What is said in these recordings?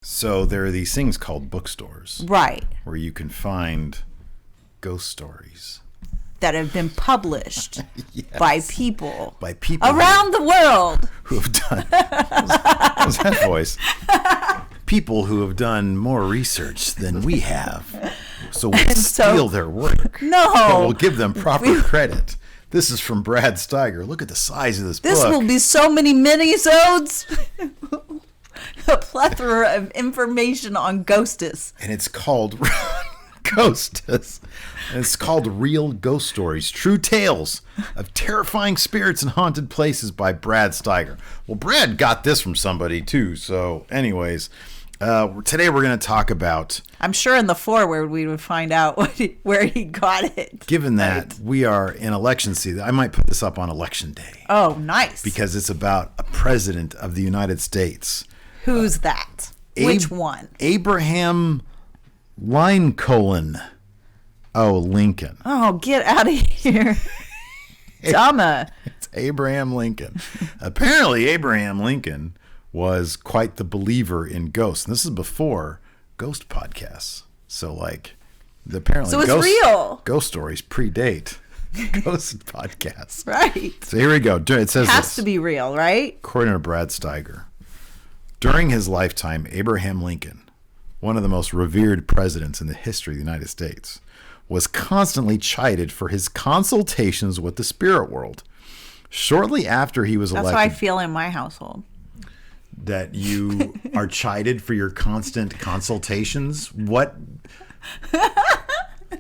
So there are these things called bookstores. Right. Where you can find ghost stories. That have been published Yes. by people around the world who have done what was that voice? People who have done more research than we have. So we'll steal their work. No. But we'll give them proper credit. This is from Brad Steiger. Look at the size of this book. This will be so many mini-sodes. A plethora of information on Ghostus. And it's called Ghostus. And it's called Real Ghost Stories, True Tales of Terrifying Spirits and Haunted Places by Brad Steiger. Well, Brad got this from somebody too. So anyways, today we're going to talk about... I'm sure in the foreword we would find out where he got it. Given that we are in election season, I might put this up on election day. Oh, nice. Because it's about a president of the United States. Who's that? Which one? Abraham Lincoln. Oh, Lincoln. Oh, get out of here. Dumma. It's Abraham Lincoln. Apparently, Abraham Lincoln was quite the believer in ghosts. And this is before ghost podcasts. So, apparently, so it's real. Ghost stories predate ghost podcasts. Right. So here we go. It says it has to be real, right? According to Brad Steiger. During his lifetime, Abraham Lincoln, one of the most revered presidents in the history of the United States, was constantly chided for his consultations with the spirit world. Shortly after he was elected... That's how I feel in my household. That you are chided for your constant consultations? What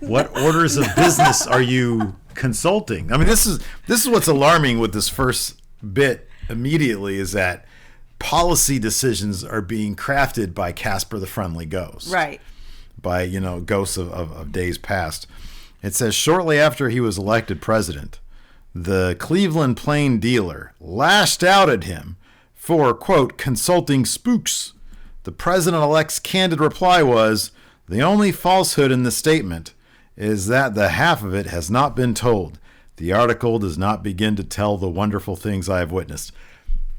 orders of business are you consulting? I mean, this is what's alarming with this first bit immediately, is that policy decisions are being crafted by Casper the Friendly Ghost. Right. By, ghosts of days past. It says, shortly after he was elected president, the Cleveland Plain dealer lashed out at him for, quote, consulting spooks. The president-elect's candid reply was, the only falsehood in the statement is that the half of it has not been told. The article does not begin to tell the wonderful things I have witnessed.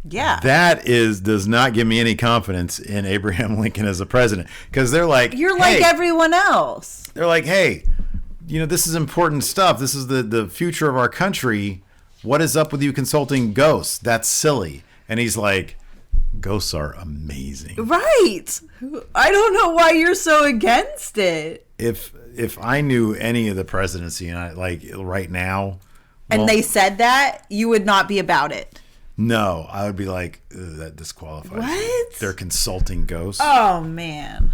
Yeah. That does not give me any confidence in Abraham Lincoln as a president, because they're like, you're like everyone else. They're like, hey, this is important stuff. This is the future of our country. What is up with you consulting ghosts? That's silly. And he's like, ghosts are amazing. Right. I don't know why you're so against it. If I knew any of the presidency, right now, and they said that, you would not be about it. No, I would be like, that disqualifies. What? They're consulting ghosts. Oh, man.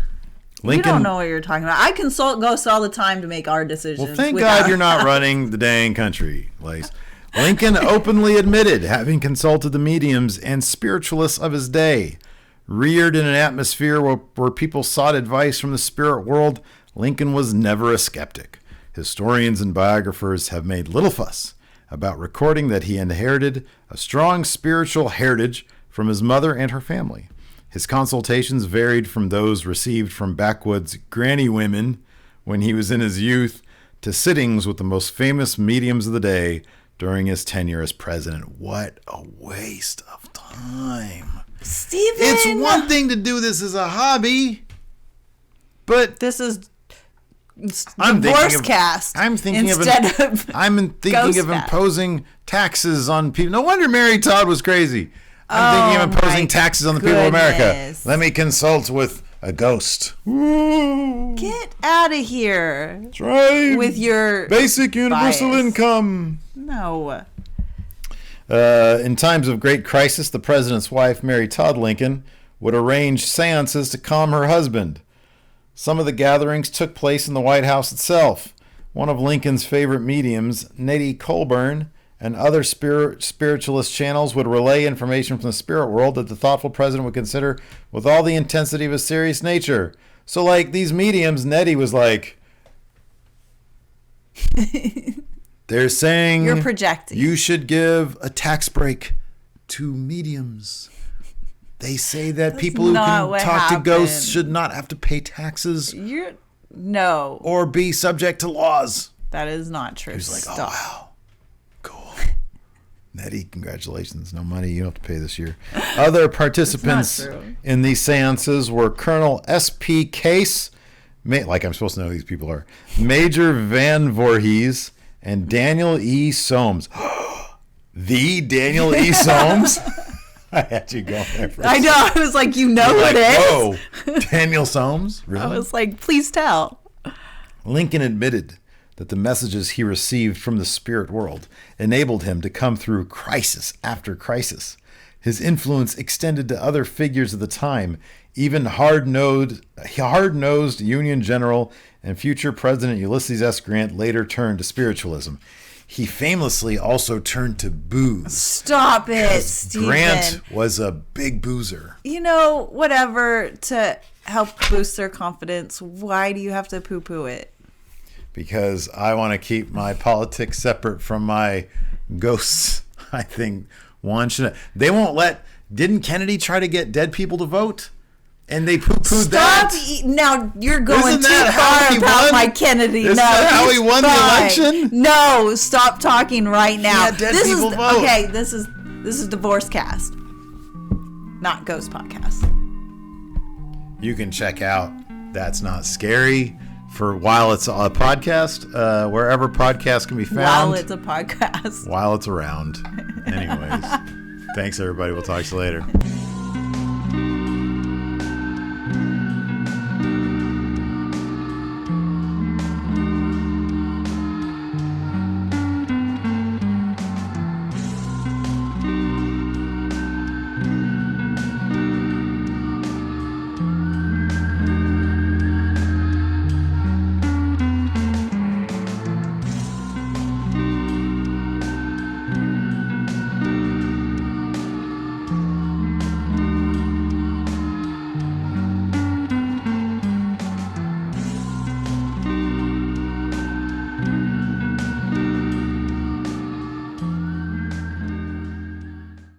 Lincoln, you don't know what you're talking about. I consult ghosts all the time to make our decisions. Well, thank God you're not running the dang country, Lace. Lincoln openly admitted having consulted the mediums and spiritualists of his day. Reared in an atmosphere where people sought advice from the spirit world, Lincoln was never a skeptic. Historians and biographers have made little fuss about recording that he inherited a strong spiritual heritage from his mother and her family. His consultations varied from those received from backwoods granny women when he was in his youth to sittings with the most famous mediums of the day during his tenure as president. What a waste of time. Steven! It's one thing to do this as a hobby, but this is... I'm divorce cast. I'm thinking of imposing taxes on people. No wonder Mary Todd was crazy. I'm thinking of imposing taxes on the people of America. Let me consult with a ghost. Woo. Get out of here. That's right. With your basic universal income. No. In times of great crisis, the president's wife, Mary Todd Lincoln, would arrange seances to calm her husband. Some of the gatherings took place in the White House itself. One of Lincoln's favorite mediums, Nettie Colburn, and other spiritualist channels would relay information from the spirit world that the thoughtful president would consider with all the intensity of a serious nature. So, these mediums, Nettie was like, they're saying you're projecting. You should give a tax break to mediums. They say that people who can talk to ghosts should not have to pay taxes. No. Or be subject to laws. That is not true. He was like, oh, wow. Cool. Nettie, congratulations. No money you don't have to pay this year. Other participants in these seances were Colonel S.P. Case, like I'm supposed to know who these people are, Major Van Voorhees, and Daniel E. Soames. The Daniel E. Soames? I had you go there first. I know. I was like, you know who like, it is? Whoa, Daniel Soames? Really? I was like, please tell. Lincoln admitted that the messages he received from the spirit world enabled him to come through crisis after crisis. His influence extended to other figures of the time, even hard-nosed Union General and future President Ulysses S. Grant later turned to spiritualism. He famously also turned to booze. Stop it, Stephen. Grant was a big boozer. You know, whatever, to help boost their confidence, why do you have to poo-poo it? Because I want to keep my politics separate from my ghosts. I think one should. They won't let. Didn't Kennedy try to get dead people to vote? And they poo-pooed that. Now you're going Isn't too that how far he about won? my Kennedy. Isn't that how he won the election? No, stop talking right now. Yeah, dead people vote. Okay, this is Divorce Cast, not Ghost Podcast. You can check out That's Not Scary for while it's a podcast, wherever podcasts can be found. While it's a podcast. While it's around. Anyways, thanks everybody. We'll talk to you later.